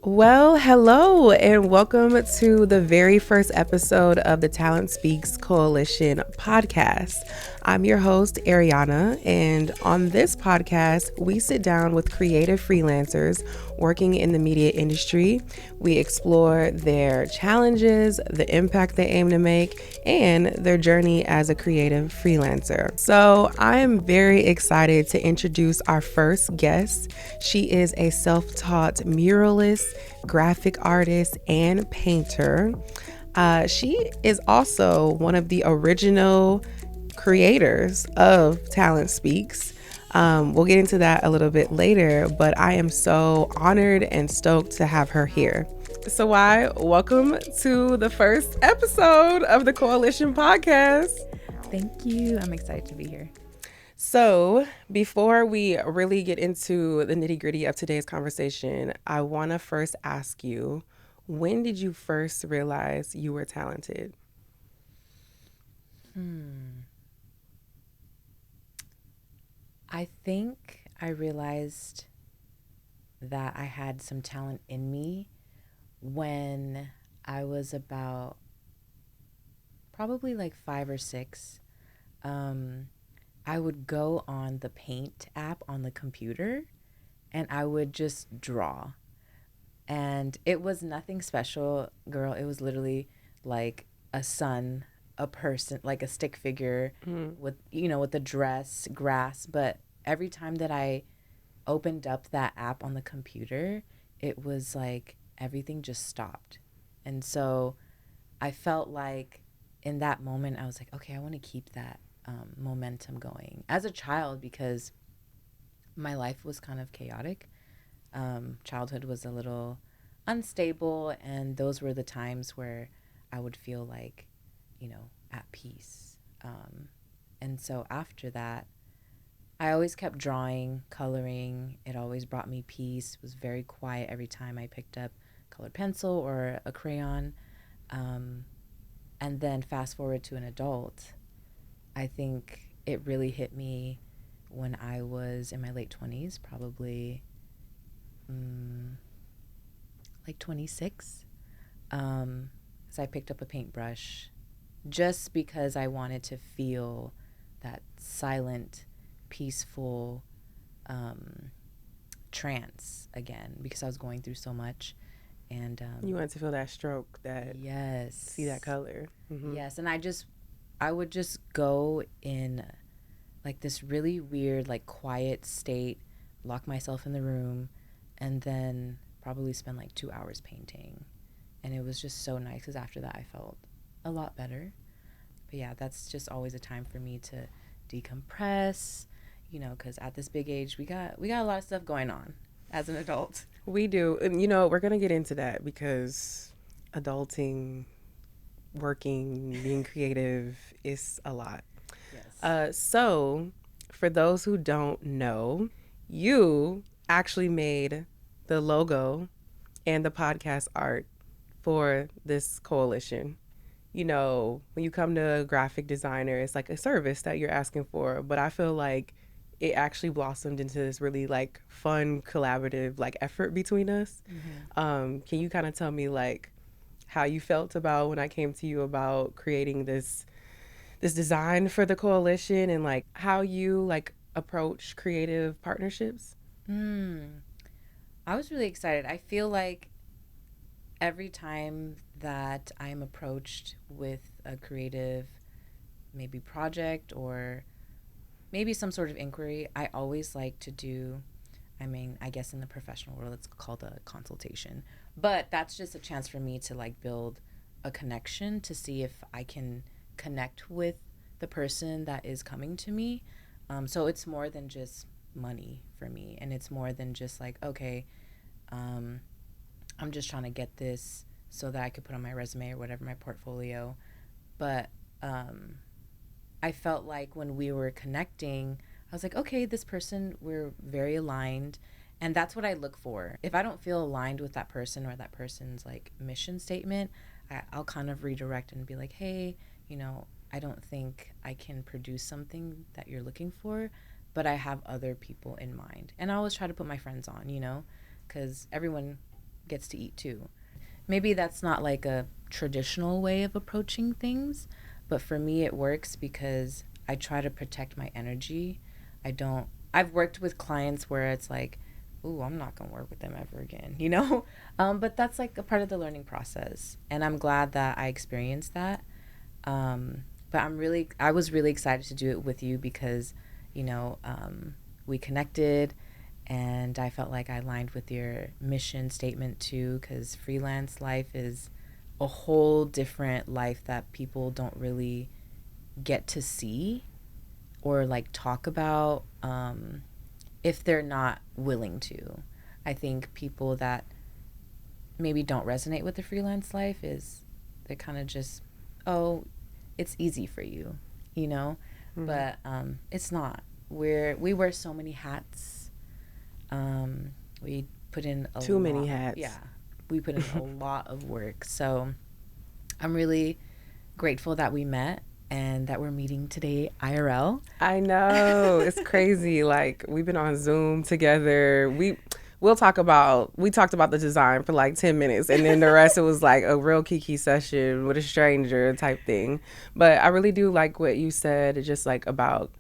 Well, hello, and welcome to the very first episode of the Talent Speaks Coalition podcast. I'm your host, Ariana, and on this podcast, we sit down with creative freelancers working in the media industry. We explore their challenges, the impact they aim to make, and their journey as a creative freelancer. So, I am very excited to introduce our first guest. She is a self-taught muralist, graphic artist, and painter. She is also one of the original creators of Talent Speaks. We'll get into that a little bit later, but I am so honored and stoked to have her here. Sawai, welcome to the first episode of the Coalition podcast. Thank you. I'm excited to be here. So, before we really get into the nitty gritty of today's conversation, I want to first ask you, when did you first realize you were talented? I think I realized that I had some talent in me when I was about probably like 5 or 6. I would go on the Paint app on the computer and I would just draw. And it was nothing special, girl. It was literally like a sun, a person, like a stick figure with, with a dress, grass. But every time that I opened up that app on the computer, it was like everything just stopped. And so I felt like in that moment, I was like, okay, I want to keep that momentum going as a child because my life was kind of chaotic. Childhood was a little unstable, and those were the times where I would feel like, at peace. And so after that, I always kept drawing, coloring. It always brought me peace. It was very quiet every time I picked up colored pencil or a crayon. And then fast forward to an adult, I think it really hit me when I was in my late 20s, probably like 26. So I picked up a paintbrush just because I wanted to feel that silent, peaceful trance again because I was going through so much. And You wanted to feel that stroke, that yes, see that color. Mm-hmm. yes, and I would just go in like this really weird, like quiet state, lock myself in the room, and then probably spend like 2 hours painting. And it was just so nice because after that I felt a lot better. But yeah, that's just always a time for me to decompress, because at this big age, we got a lot of stuff going on as an adult. We do. And, we're going to get into that because adulting, working, being creative is a lot. Yes. So, for those who don't know, you actually made the logo and the podcast art for this coalition. When you come to a graphic designer, it's like a service that you're asking for. But I feel like it actually blossomed into this really like fun, collaborative like effort between us. Can you kind of tell me like how you felt about when I came to you about creating this design for the coalition and like how you like approach creative partnerships? I was really excited. I feel like every time that I'm approached with a creative, maybe project or maybe some sort of inquiry, I always like to do, I guess in the professional world, it's called a consultation. But that's just a chance for me to like build a connection to see if I can connect with the person that is coming to me. So it's more than just money for me. And it's more than just like, okay, I'm just trying to get this so that I could put on my resume or whatever, my portfolio. But I felt like when we were connecting, I was like, okay, this person, we're very aligned. And that's what I look for. If I don't feel aligned with that person or that person's like mission statement, I'll kind of redirect and be like, hey, I don't think I can produce something that you're looking for, but I have other people in mind. And I always try to put my friends on, because everyone gets to eat too. Maybe that's not like a traditional way of approaching things, but for me it works because I try to protect my energy. I don't I've worked with clients where it's like, ooh, I'm not going to work with them ever again, you know? But that's like a part of the learning process. And I'm glad that I experienced that. But I was really excited to do it with you because, you know, we connected and I felt like I aligned with your mission statement too, because freelance life is a whole different life that people don't really get to see or like talk about if they're not willing to. I think people that maybe don't resonate with the freelance life is they're kind of just, oh, it's easy for you, you know? But it's not. We wear so many hats. We put in too many hats. Yeah, we put in a lot of work. So I'm really grateful that we met and that we're meeting today IRL. I know. It's crazy. Like, we've been on Zoom together. We talked about the design for like 10 minutes and then the rest it was like a real kiki session with a stranger type thing. But I really do like what you said, just like about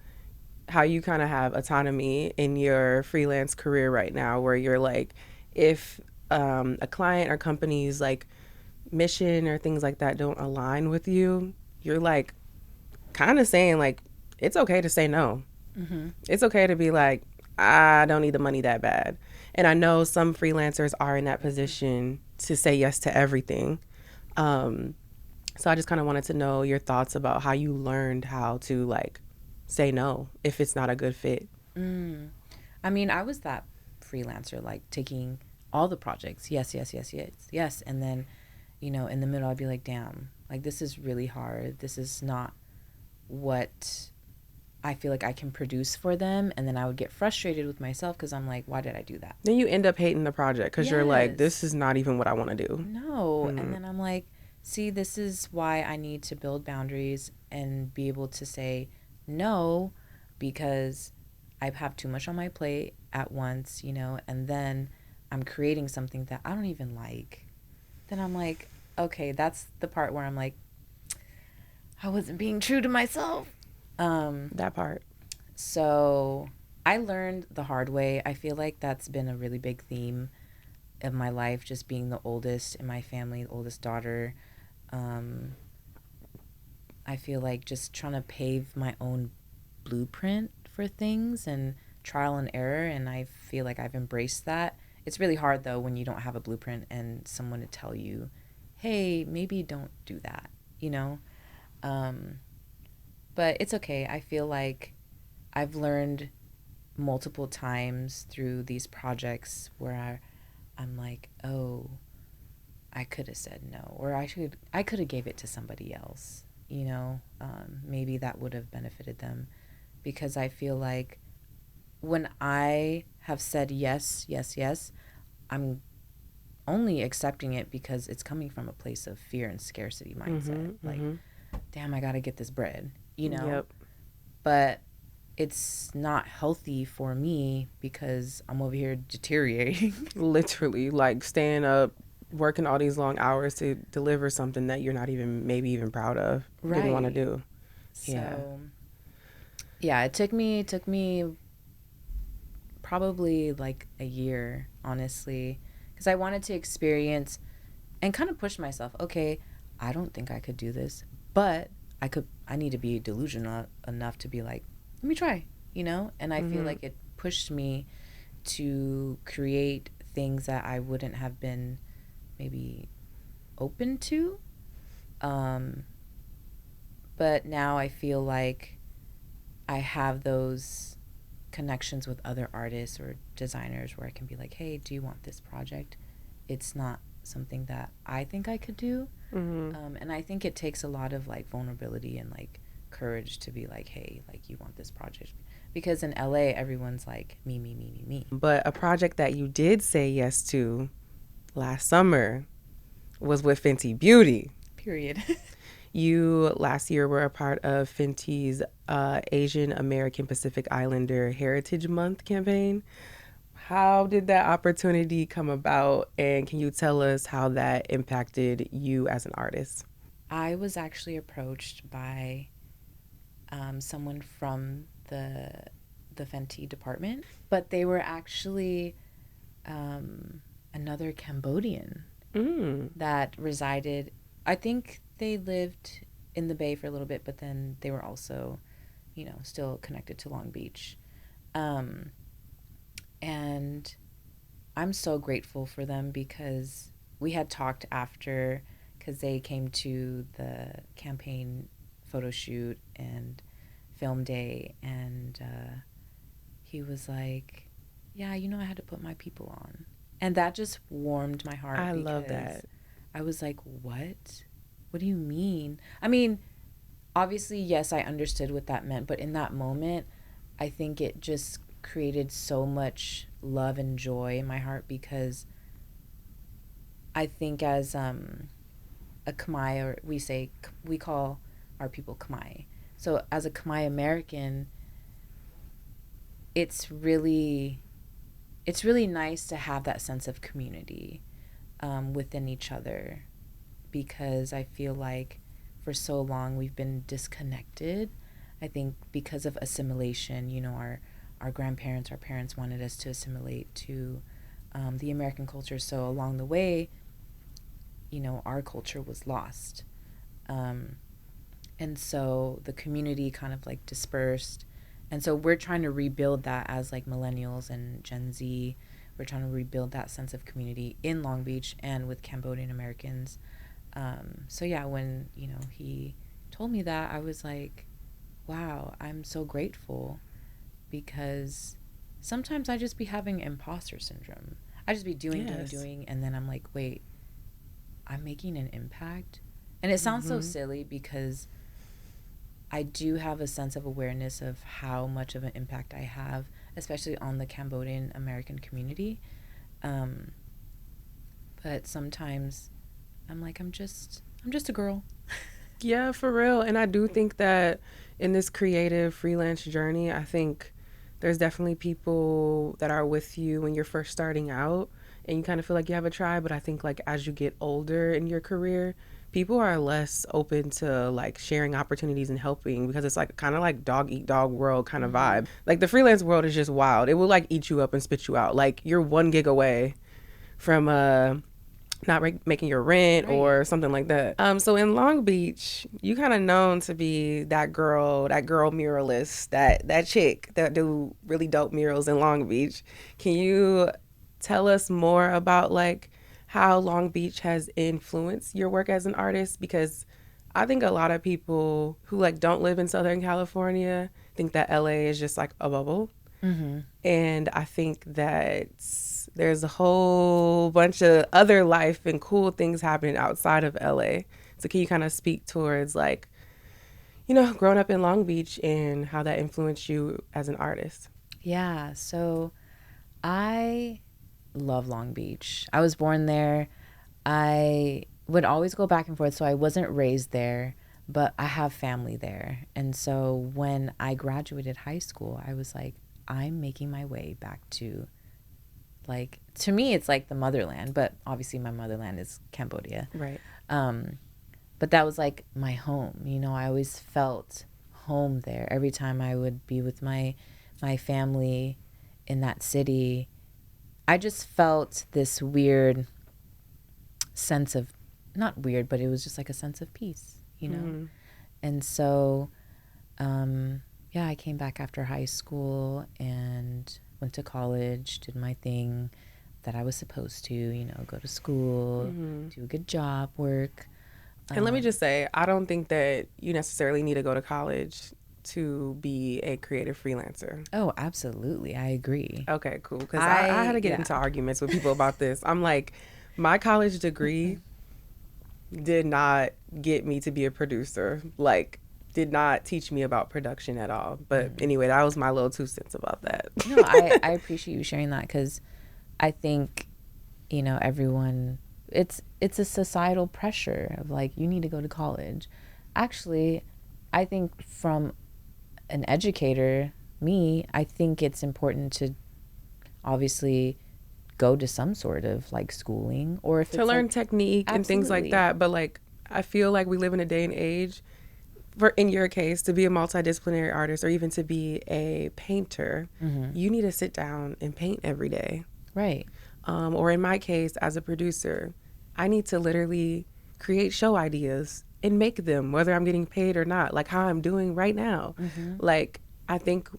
how you kind of have autonomy in your freelance career right now, where you're like, if a client or company's like mission or things like that don't align with you, you're like kind of saying like, it's okay to say no. It's okay to be like, I don't need the money that bad. And I know some freelancers are in that position to say yes to everything. So I just kind of wanted to know your thoughts about how you learned how to like say no if it's not a good fit. I mean, I was that freelancer, like taking all the projects. Yes, yes, yes, yes, yes. And then, you know, in the middle, I'd be like, damn, like this is really hard. This is not what I feel like I can produce for them. And then I would get frustrated with myself because I'm like, why did I do that? Then you end up hating the project because you're like, this is not even what I want to do. No. And then I'm like, see, this is why I need to build boundaries and be able to say no, because I have too much on my plate at once, you know, and then I'm creating something that I don't even like. Then I'm like, okay, that's the part where I'm like, I wasn't being true to myself. That part. So I learned the hard way. I feel like that's been a really big theme of my life, just being the oldest in my family, the oldest daughter. I feel like just trying to pave my own blueprint for things and trial and error, and I feel like I've embraced that. It's really hard though when you don't have a blueprint and someone to tell you, hey, maybe don't do that, you know? But it's okay. I feel like I've learned multiple times through these projects where I'm like, oh, I could have said no, or I could have gave it to somebody else, you know? Maybe that would have benefited them, because I feel like when I have said yes, yes, yes, I'm only accepting it because it's coming from a place of fear and scarcity mindset. Like, damn, I got to get this bread, you know? Yep. But it's not healthy for me because I'm over here deteriorating. Literally, like staying up, working all these long hours to deliver something that you're not maybe even proud of, didn't want to do. So, yeah, it took me probably like a year, honestly, because I wanted to experience and kind of push myself. Okay, I don't think I could do this, but I need to be delusional enough to be like, let me try, you know? And I feel like it pushed me to create things that I wouldn't have been maybe open to. But now I feel like I have those connections with other artists or designers where I can be like, hey, do you want this project? It's not something that I think I could do. And I think it takes a lot of like vulnerability and like courage to be like, hey, like, you want this project? Because in LA, everyone's like, me, me, me, me, me. But a project that you did say yes to last summer was with Fenty Beauty. Period. You last year were a part of Fenty's Asian American Pacific Islander Heritage Month campaign. How did that opportunity come about? And can you tell us how that impacted you as an artist? I was actually approached by someone from the Fenty department, but they were actually another Cambodian Mm. that resided. I think they lived in the Bay for a little bit, but then they were also, still connected to Long Beach. Um, and I'm so grateful for them because we had talked after, because they came to the campaign photo shoot and film day, and he was like, yeah, I had to put my people on. And that just warmed my heart I love because that. I was like, what? What do you mean? I mean, obviously, yes, I understood what that meant, but in that moment, I think it just created so much love and joy in my heart because I think as a Khmer, or we call our people Khmer. So as a Khmer American, it's really it's really nice to have that sense of community within each other because I feel like for so long we've been disconnected. I think because of assimilation, our grandparents, our parents wanted us to assimilate to the American culture. So along the way, our culture was lost. Um, and so the community kind of like dispersed. And so we're trying to rebuild that as like millennials and Gen Z. We're trying to rebuild that sense of community in Long Beach and with Cambodian Americans. So yeah, when he told me that, I was like, wow, I'm so grateful because sometimes I just be having imposter syndrome. I just be Yes. doing, and then I'm like, wait, I'm making an impact. And it sounds so Mm-hmm. silly because I do have a sense of awareness of how much of an impact I have, especially on the Cambodian American community. Um, but sometimes I'm like, I'm just a girl. Yeah, for real. And I do think that in this creative freelance journey, I think there's definitely people that are with you when you're first starting out and you kind of feel like you have a tribe. But I think like as you get older in your career, people are less open to like sharing opportunities and helping because it's like kind of like dog eat dog world kind of Mm-hmm. vibe. Like the freelance world is just wild. It will like eat you up and spit you out. Like you're 1 gig away from not making your rent Right. or something like that. So in Long Beach, you kind of known to be that girl muralist, that chick that do really dope murals in Long Beach. Can you tell us more about like how Long Beach has influenced your work as an artist? Because I think a lot of people who like don't live in Southern California think that LA is just like a bubble. Mm-hmm. And I think that there's a whole bunch of other life and cool things happening outside of LA. So can you kind of speak towards like, growing up in Long Beach and how that influenced you as an artist? Yeah. So I love Long Beach. I was born there. I would always go back and forth, so I wasn't raised there, but I have family there. And so when I graduated high school, I was like, I'm making my way back to, like, to me, it's like the motherland, but obviously my motherland is Cambodia. Right. Um, but that was like my home. I always felt home there. Every time I would be with my family in that city, I just felt this weird sense of, not weird, but it was just like a sense of peace. Mm-hmm. And so, yeah, I came back after high school and went to college, did my thing that I was supposed to, go to school, Mm-hmm. do a good job, work. And let me Um, just say, I don't think that you necessarily need to go to college to be a creative freelancer. oh, absolutely. I agree. Okay, cool. Because I had to get Yeah. into arguments with people about this. I'm like, my college degree did not get me to be a producer. Like, did not teach me about production at all. But Mm. anyway, that was my little 2 cents about that. No, I appreciate you sharing that because I think, everyone, it's a societal pressure of like, you need to go to college. Actually, I think from an educator, me, I think it's important to obviously go to some sort of like schooling, or if to it's learn like, technique and things like absolutely. that. But like, I feel like we live in a day and age, for in your case, to be a multidisciplinary artist or even to be a painter, you need to sit down and paint every day. Right. Or in my case, as a producer, I need to literally create show ideas and make them, whether I'm getting paid or not, like how I'm doing right now. Like, I think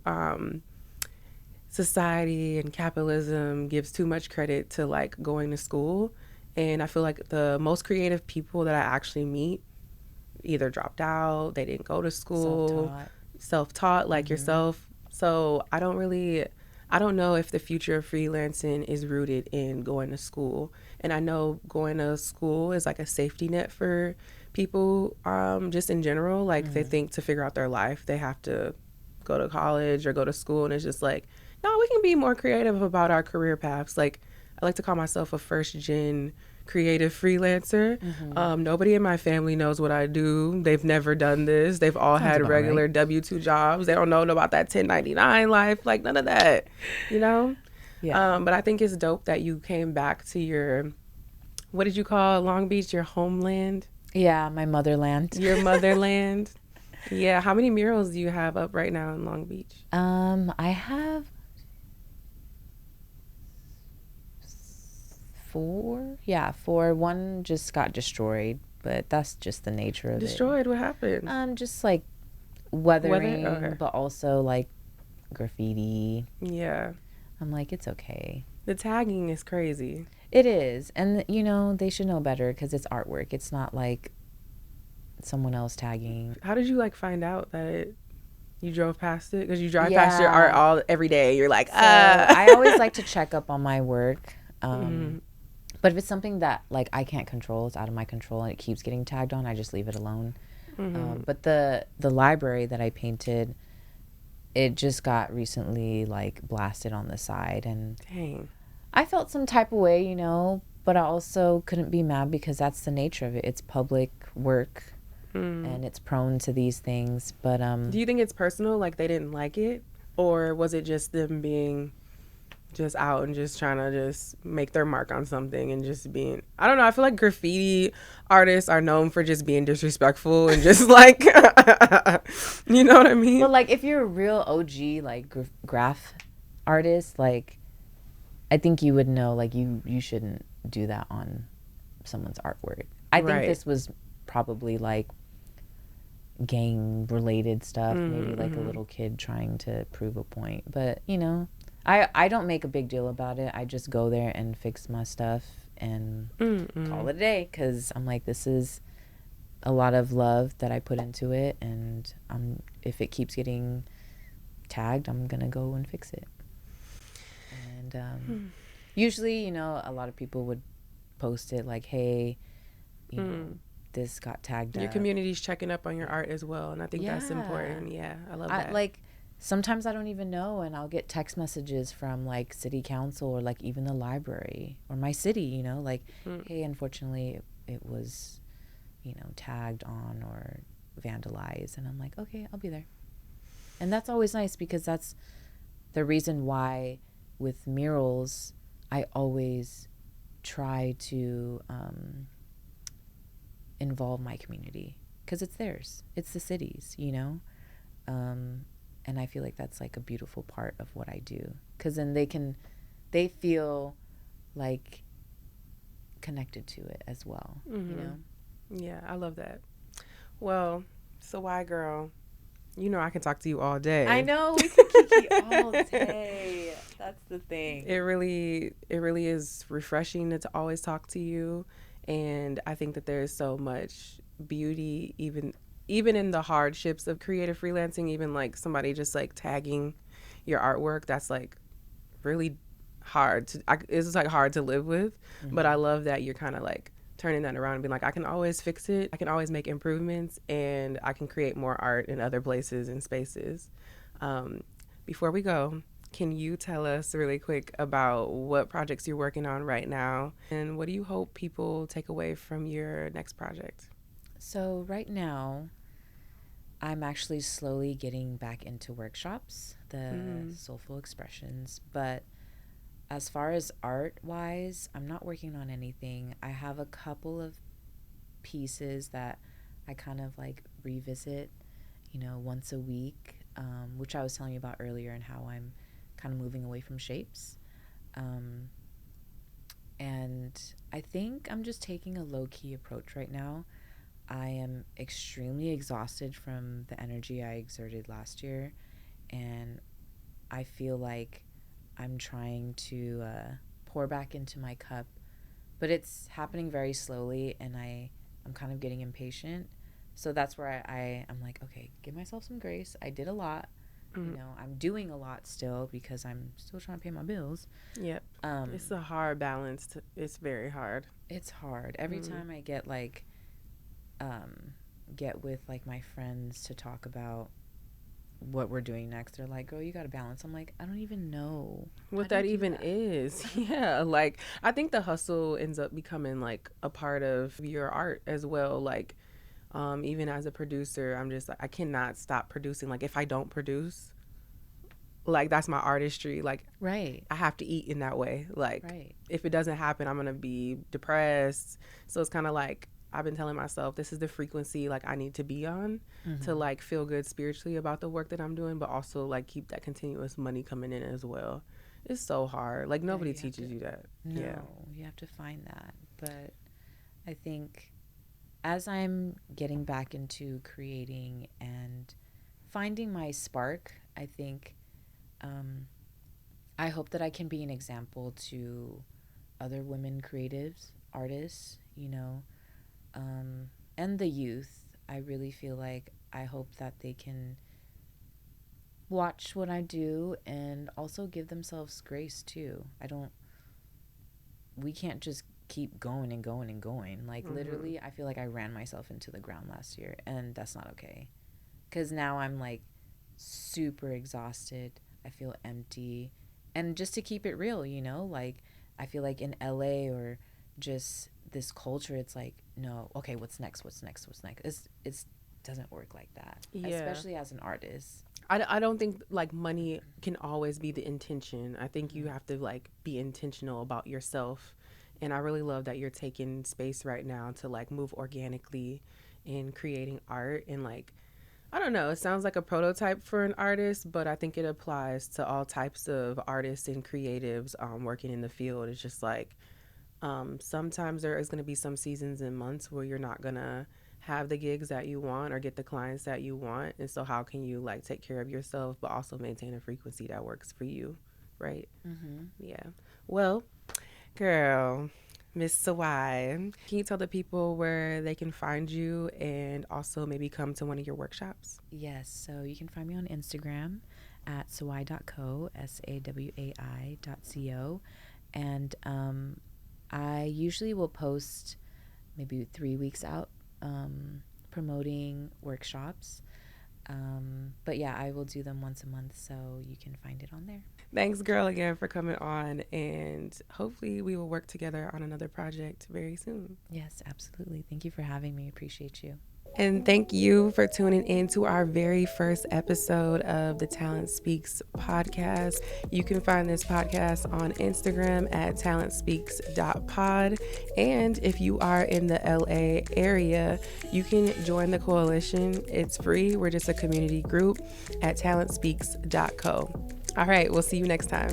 society and capitalism gives too much credit to like going to school. And I feel like the most creative people that I actually meet either dropped out, they didn't go to school, self-taught like yourself. So I don't know if the future of freelancing is rooted in going to school. And I know going to school is like a safety net for people, just in general. Like they think to figure out their life, they have to go to college or go to school. And it's just like, no, we can be more creative about our career paths. Like I like to call myself a first gen creative freelancer. Nobody in my family knows what I do. They've never done this. They've all Sounds had about regular right. W-2 jobs. They don't know about that 1099 life, like none of that, you know? Yeah. But I think it's dope that you came back to your, what did you call Long Beach, your homeland, Yeah, my motherland. your motherland? Yeah. How many murals do you have up right now in Long Beach? I have 4. Yeah, 4. One just got destroyed, but that's just the nature of Destroyed? What happened? it. Just like Weather? weathering, Okay. but also like graffiti. Yeah. I'm like, it's okay. The tagging is crazy. It is. And, you know, they should know better because it's artwork. It's not like someone else tagging. How did you like find out that you drove past it? Because you drive past your art Yeah. every day. You're like, So I always like to check up on my work. But if it's something that like I can't control, it's out of my control, and it keeps getting tagged on, I just leave it alone. But the library that I painted, it just got recently like blasted on the side, and Dang. I felt some type of way, you know, but I also couldn't be mad because that's the nature of it. It's public work and it's prone to these things. But Do you think it's personal, like they didn't like it? Or was it just them being just out and just trying to just make their mark on something and just being, I don't know, I feel like graffiti artists are known for just being disrespectful and just like, you know what I mean? well, like if you're a real OG like graph artist, like I think you would know like you shouldn't do that on someone's artwork. I think Right. this was probably like gang related stuff, maybe like a little kid trying to prove a point. But, you know, I don't make a big deal about it. I just go there and fix my stuff and call it a day, because I'm like, this is a lot of love that I put into it, and if it keeps getting tagged, I'm gonna go and fix it. And usually, you know, a lot of people would post it like, hey, you know, this got tagged Your up. community's checking up on your art as well, and I think that's important. Yeah, I love that. Like sometimes I don't even know, and I'll get text messages from like city council or like even the library or my city, you know, like, hey, unfortunately it was, you know, tagged on or vandalized, and I'm like, okay, I'll be there. And that's always nice, because that's the reason why with murals I always try to involve my community, because it's theirs, it's the city's, you know. And I feel like that's like a beautiful part of what I do, because then they feel like connected to it as well, you know. Yeah, I love that. Well, Sawai girl, you know I can talk to you all day. I know, we can kiki all day. That's the thing. It really is refreshing to always talk to you, and I think that there's so much beauty even in the hardships of creative freelancing. Even like somebody just like tagging your artwork, that's like really hard it's like hard to live with. But I love that you're kind of like turning that around and being like, I can always fix it, I can always make improvements, and I can create more art in other places and spaces. Before we go, can you tell us really quick about what projects you're working on right now, and what do you hope people take away from your next project? So right now I'm actually slowly getting back into workshops, the soulful expressions, but as far as art wise, I'm not working on anything. I have a couple of pieces that I kind of like revisit, once a week, which I was telling you about earlier, and how I'm kind of moving away from shapes. Um, and I think I'm just taking a low key approach right now. I am extremely exhausted from the energy I exerted last year, and I feel like I'm trying to pour back into my cup, but it's happening very slowly, and I'm kind of getting impatient. So that's where I'm like, okay, give myself some grace. I did a lot. I'm doing a lot still because I'm still trying to pay my bills. Yep. It's a hard balance. It's very hard. It's hard. Every time I get with like my friends to talk about what we're doing next, they're like, girl, you gotta balance. I'm like, I don't even know what that even is. Yeah, like I think the hustle ends up becoming like a part of your art as well. Like even as a producer, I'm just like, I cannot stop producing. Like if I don't produce, like that's my artistry. Like right, I have to eat in that way. Like right. if it doesn't happen, I'm gonna be depressed. So it's kind of like I've been telling myself this is the frequency like I need to be on to like feel good spiritually about the work that I'm doing, but also like keep that continuous money coming in as well. It's so hard. Like nobody teaches you that. No, yeah. You have to find that. But I think as I'm getting back into creating and finding my spark, I think I hope that I can be an example to other women creatives, artists, and the youth. I really feel like I hope that they can watch what I do and also give themselves grace too. We can't just keep going and going and going. Like literally, I feel like I ran myself into the ground last year, and that's not okay. Because now I'm like super exhausted. I feel empty. And just to keep it real, like I feel like in LA or just this culture, it's like, no, okay, what's next? It doesn't work like that, especially as an artist. I don't think like money can always be the intention. I think you have to like be intentional about yourself. And I really love that you're taking space right now to like move organically in creating art. And like, I don't know, it sounds like a prototype for an artist, but I think it applies to all types of artists and creatives working in the field. It's just like sometimes there is going to be some seasons and months where you're not going to have the gigs that you want or get the clients that you want. And so how can you like take care of yourself but also maintain a frequency that works for you, right? Yeah. Well, girl, Miss Sawai, can you tell the people where they can find you and also maybe come to one of your workshops? Yes, so you can find me on Instagram at sawai.co, SAWAI.co, and I usually will post maybe 3 weeks out promoting workshops. But yeah, I will do them once a month, so you can find it on there. Thanks, girl, again for coming on, and hopefully we will work together on another project very soon. Yes, absolutely. Thank you for having me. Appreciate you. And thank you for tuning in to our very first episode of the Talent Speaks podcast. You can find this podcast on Instagram at talentspeaks.pod. And if you are in the LA area, you can join the coalition. It's free. We're just a community group at talentspeaks.co. All right, we'll see you next time.